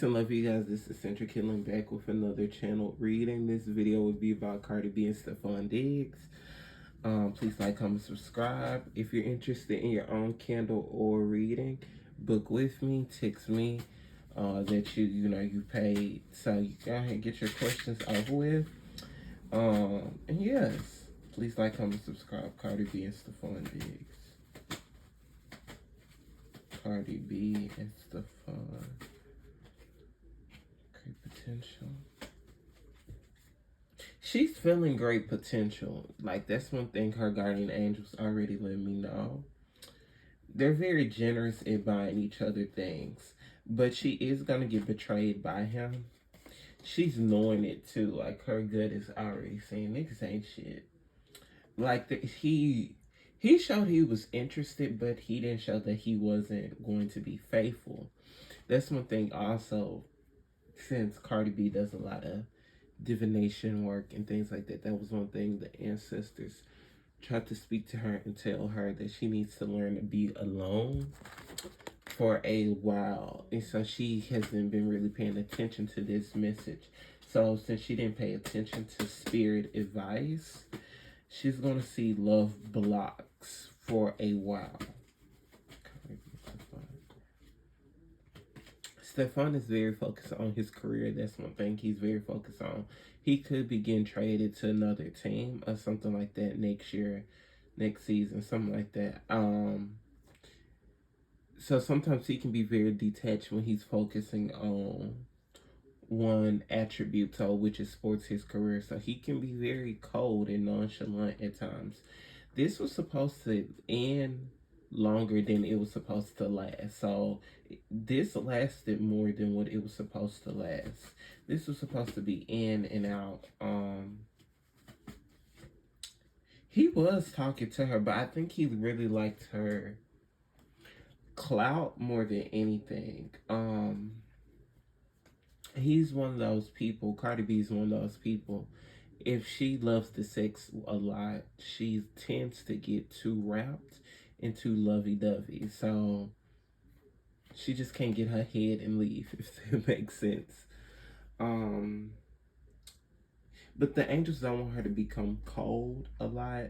I love you guys. This is Centric Killing back with another channel reading. This video will be about Cardi B and Stefan Diggs. Please like, comment, subscribe. If you're interested in your own Kindle or reading, book with me, text me that you paid. So you go ahead and get your questions over with. And yes, please like, comment, subscribe. Cardi B and Stefan Diggs. Cardi B and Stefan. Potential. She's feeling great potential. Like, that's one thing her guardian angels already let me know. They're very generous at buying each other things, but she is going to get betrayed by him. She's knowing it too. Like, her gut is already saying niggas ain't shit. Like, he showed he was interested, but he didn't show that he wasn't going to be faithful. That's one thing also, since Cardi B does a lot of divination work and things like that. That was one thing the ancestors tried to speak to her and tell her that she needs to learn to be alone for a while. And so she hasn't been really paying attention to this message. So since she didn't pay attention to spirit advice, she's going to see love blocks for a while. Stefan is very focused on his career. That's one thing he's very focused on. He could be getting traded to another team or something like that next year, next season, something like that. So sometimes he can be very detached when he's focusing on one attribute, so which is sports, his career. So he can be very cold and nonchalant at times. This was supposed to end longer than it was supposed to last. So this lasted more than what it was supposed to last. This was supposed to be in and out. He was talking to her, but I think he really liked her clout more than anything. He's one of those people, Cardi B is one of those people. If she loves the sex a lot, she tends to get too wrapped into lovey-dovey. So she just can't get her head and leave, if that makes sense. But the angels don't want her to become cold a lot.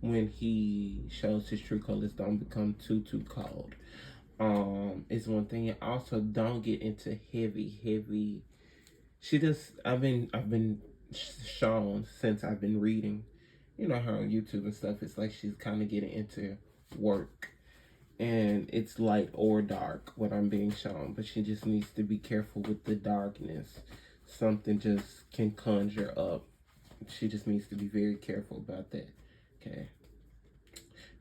When he shows his true colors, don't become too cold. Is one thing. Also, don't get into heavy. She just, I've been shown since I've been reading, her on YouTube and stuff. It's like she's kind of getting into work, and it's light or dark what I'm being shown, but she just needs to be careful with the darkness. Something just can conjure up. She just needs to be very careful about that. Okay.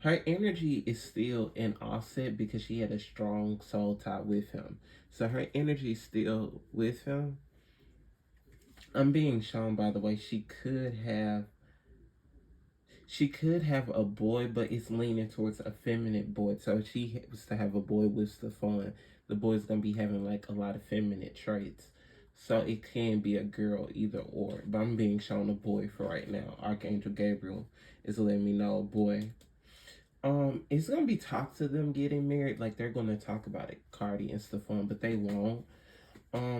Her energy is still in offset because she had a strong soul tie with him. So her energy is still with him. I'm being shown, by the way, she could have a boy, but it's leaning towards a feminine boy. So if she was to have a boy with Stefan, the boy's gonna be having like a lot of feminine traits. So it can be a girl, either or. But I'm being shown a boy for right now. Archangel Gabriel is letting me know a boy. It's gonna be talk to them getting married. Like, they're gonna talk about it, Cardi and Stefan, but they won't.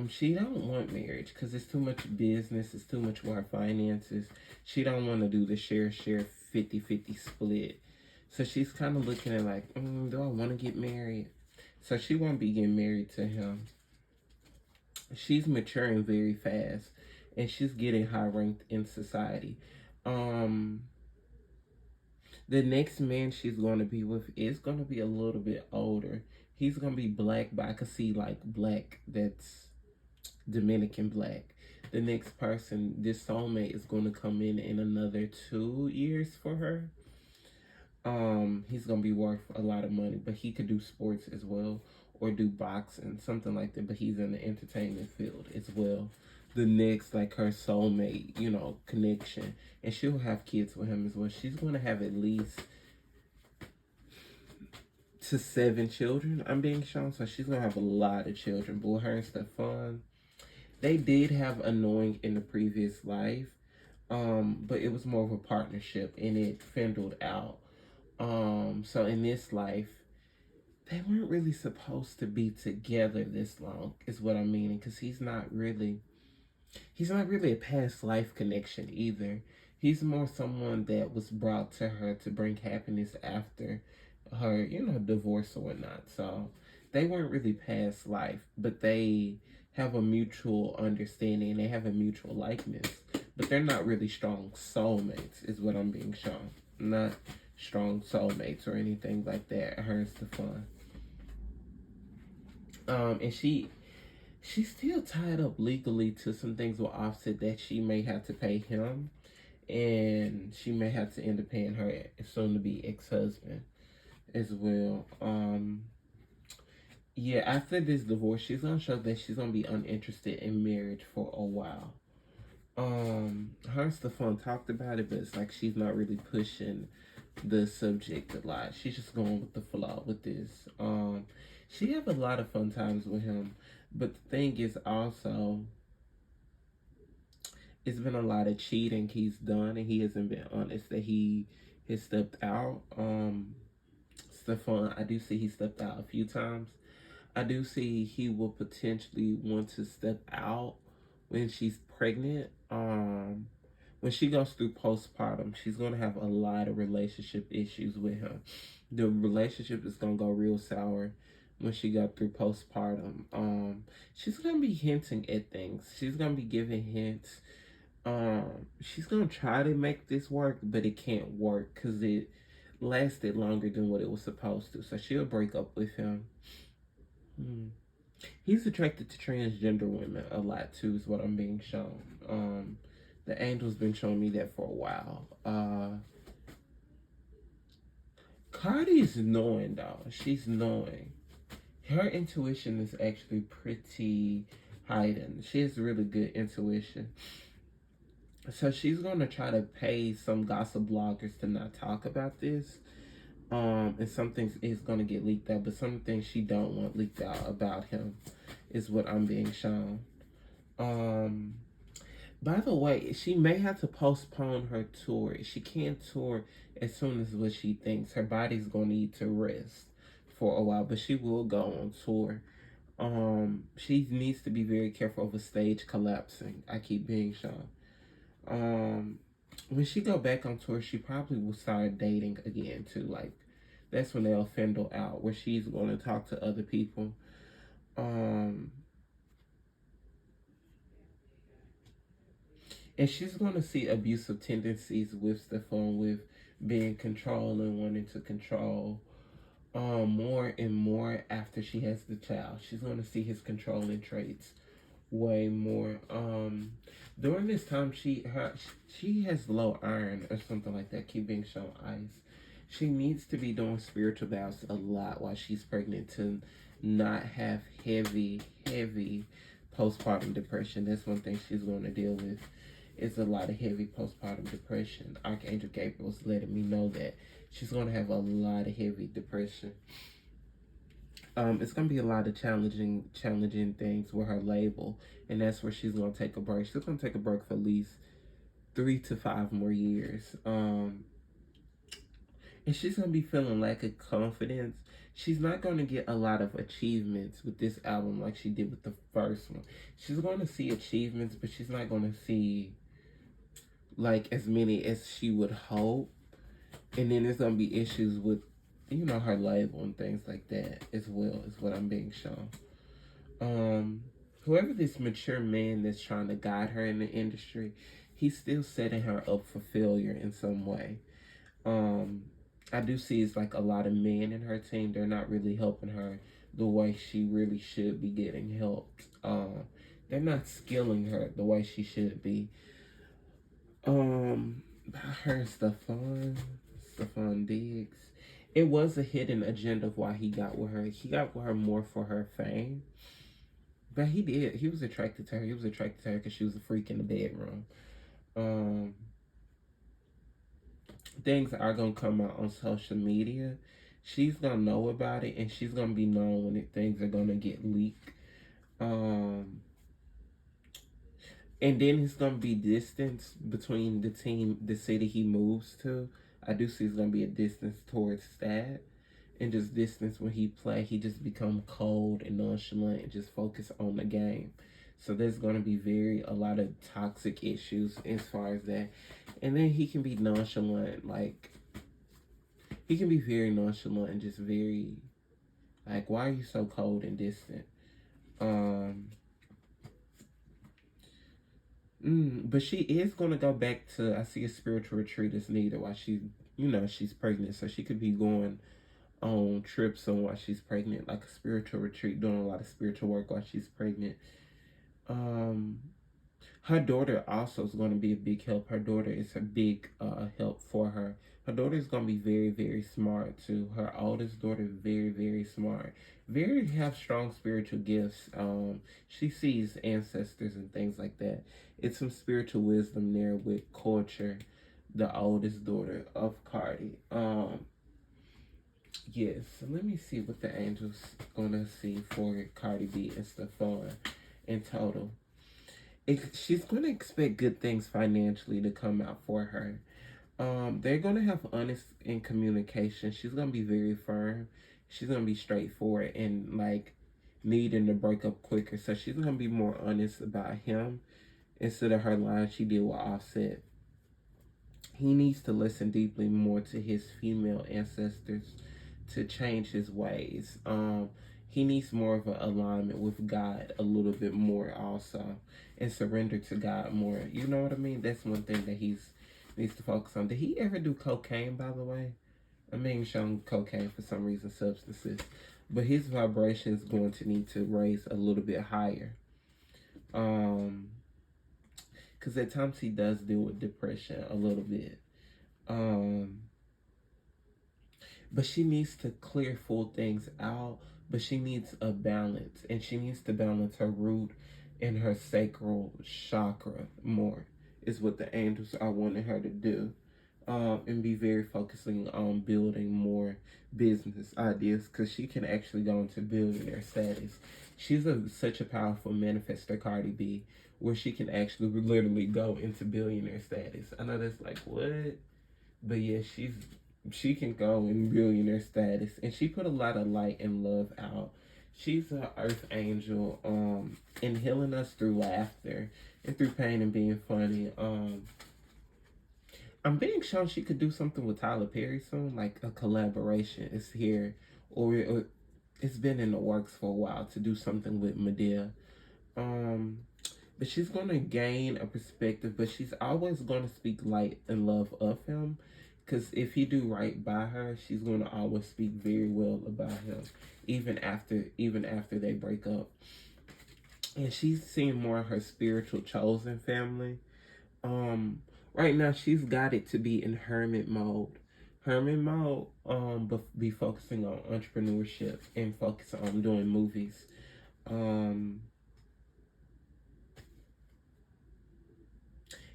She don't want marriage because it's too much business. It's too much more finances. She don't want to do the share 50-50 split. So she's kind of looking at like, do I want to get married? So she won't be getting married to him. She's maturing very fast, and she's getting high ranked in society. The next man she's going to be with is going to be a little bit older. He's going to be black, but I could see like black that's Dominican black. The next person, this soulmate, is going to come in another 2 years for her. He's going to be worth a lot of money, but he could do sports as well, or do boxing, something like that, but he's in the entertainment field as well. The next, like, her soulmate, connection, and she'll have kids with him as well. She's going to have at least to 7 children, I'm being shown. So she's going to have a lot of children. But with her and Stefan, they did have annoying in the previous life, but it was more of a partnership, and it fizzled out. So in this life, they weren't really supposed to be together this long, is what I'm meaning, because he's not really a past life connection either. He's more someone that was brought to her to bring happiness after her, divorce or whatnot. So they weren't really past life, but they have a mutual understanding. They have a mutual likeness, but they're not really strong soulmates, is what I'm being shown. Not strong soulmates or anything like that. Her and Stefan. And she's still tied up legally to some things with Offset that she may have to pay him, and she may have to end up paying her soon to be ex-husband as well. Yeah, after this divorce, she's gonna show that she's gonna be uninterested in marriage for a while. Her and Stefan talked about it, but it's like she's not really pushing the subject a lot. She's just going with the flow with this. She have a lot of fun times with him, but the thing is also, it's been a lot of cheating he's done, and he hasn't been honest that he has stepped out. Stefan, I do see he stepped out a few times. I do see he will potentially want to step out when she's pregnant. When she goes through postpartum, she's gonna have a lot of relationship issues with him. The relationship is gonna go real sour when she got through postpartum. She's gonna be hinting at things. She's gonna be giving hints. She's gonna try to make this work, but it can't work because it lasted longer than what it was supposed to. So she'll break up with him. He's attracted to transgender women a lot too, is what I'm being shown. The angel's been showing me that for a while. Cardi is knowing though. She's knowing. Her intuition is actually pretty heightened. She has really good intuition. So she's gonna try to pay some gossip bloggers to not talk about this. And some things is gonna get leaked out, but some things she don't want leaked out about him is what I'm being shown. By the way, she may have to postpone her tour. She can't tour as soon as what she thinks. Her body's gonna need to rest for a while, but she will go on tour. She needs to be very careful of a stage collapsing. I keep being shown. When she go back on tour, she probably will start dating again too. Like, that's when they'll fendle out, where she's going to talk to other people. And she's going to see abusive tendencies with Stefan, with being controlling, wanting to control more and more after she has the child. She's going to see his controlling traits way more. During this time, she has low iron or something like that. Keep being shown ice. She needs to be doing spiritual vows a lot while she's pregnant to not have heavy postpartum depression. That's one thing she's going to deal with. It's a lot of heavy postpartum depression. Archangel Gabriel's letting me know that she's going to have a lot of heavy depression. It's gonna be a lot of challenging things with her label, and that's where she's gonna take a break. She's gonna take a break for at least 3 to 5 more years. And she's gonna be feeling lack of confidence. She's not gonna get a lot of achievements with this album like she did with the first one. She's gonna see achievements, but she's not gonna see like as many as she would hope. And then there's gonna be issues with her label and things like that as well, is what I'm being shown. Whoever this mature man that's trying to guide her in the industry, he's still setting her up for failure in some way. I do see it's like a lot of men in her team. They're not really helping her the way she really should be getting helped. They're not skilling her the way she should be. Her and Stefan Diggs. It was a hidden agenda of why he got with her. He got with her more for her fame. But he did. He was attracted to her. He was attracted to her because she was a freak in the bedroom. Things are going to come out on social media. She's going to know about it, and she's going to be known when things are going to get leaked. And then it's going to be distance between the city he moves to. I do see it's going to be a distance towards that and just distance when he play. He just become cold and nonchalant and just focus on the game. So there's going to be a lot of toxic issues as far as that. And then he can be nonchalant, like, he can be very nonchalant and just very, like, why are you so cold and distant? Um, but she is going to go back to, I see a spiritual retreat as needed while she's pregnant. So she could be going on trips on while she's pregnant, like a spiritual retreat, doing a lot of spiritual work while she's pregnant. Um, Her daughter also is going to be a big help. Her daughter is a big help for her. Her daughter is going to be very, very smart too. Her oldest daughter, very, very smart. Very have strong spiritual gifts. She sees ancestors and things like that. It's some spiritual wisdom there with Culture, the oldest daughter of Cardi. Yes. So let me see what the angels gonna see for Cardi B and Steffon in total. She's going to expect good things financially to come out for her. They're going to have honest in communication. She's going to be very firm. She's going to be straightforward and like needing to break up quicker. So she's going to be more honest about him instead of her line she did with Offset. He needs to listen deeply more to his female ancestors to change his ways. He needs more of an alignment with God a little bit more also, and surrender to God more. You know what I mean? That's one thing that he's needs to focus on. Did he ever do cocaine, by the way? I mean, shown cocaine for some reason, substances, but his vibration is going to need to raise a little bit higher. Because at times he does deal with depression a little bit. But she needs to clear full things out, but she needs a balance, and she needs to balance her root and her sacral chakra more, is what the angels are wanting her to do. And be very focusing on building more business ideas, because she can actually go into billionaire status. She's such a powerful manifester, Cardi B, where she can actually literally go into billionaire status. I know that's like, what? But yeah, she can go in billionaire status, and she put a lot of light and love out. She's an earth angel, and healing us through laughter and through pain and being funny. I'm being shown she could do something with Tyler Perry soon, like a collaboration is here, or it's been in the works for a while to do something with Medea. But she's gonna gain a perspective, but she's always gonna speak light and love of him. Because if he do right by her, she's gonna always speak very well about him, even after they break up. And she's seeing more of her spiritual chosen family. Right now she's got it to be in hermit mode. But be focusing on entrepreneurship and focus on doing movies.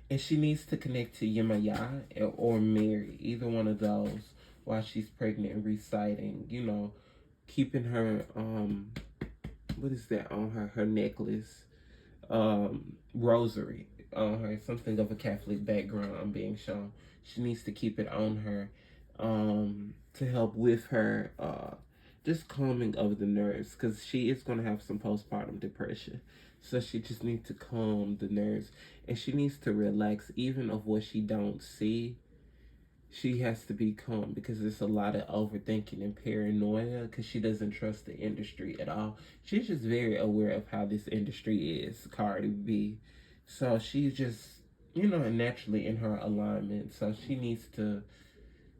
And she needs to connect to Yemaya or Mary, either one of those, while she's pregnant and reciting, keeping her, what is that on her? Her necklace, rosary on her, something of a Catholic background being shown. She needs to keep it on her, to help with her, just calming of the nerves, because she is going to have some postpartum depression. So she just needs to calm the nerves, and she needs to relax. Even of what she don't see, she has to be calm, because there's a lot of overthinking and paranoia, because she doesn't trust the industry at all. She's just very aware of how this industry is, Cardi B. So she's just, naturally in her alignment. So she needs to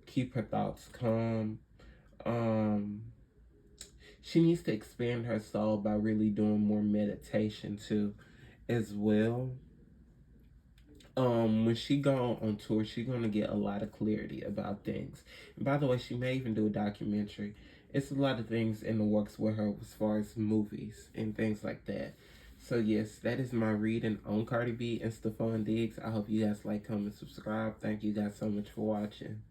keep her thoughts calm. She needs to expand her soul by really doing more meditation too, as well. When she go on tour, she's gonna get a lot of clarity about things. And by the way, she may even do a documentary. It's a lot of things in the works with her as far as movies and things like that. So yes, that is my reading on Cardi B and Stefan Diggs. I hope you guys like, comment, subscribe. Thank you guys so much for watching.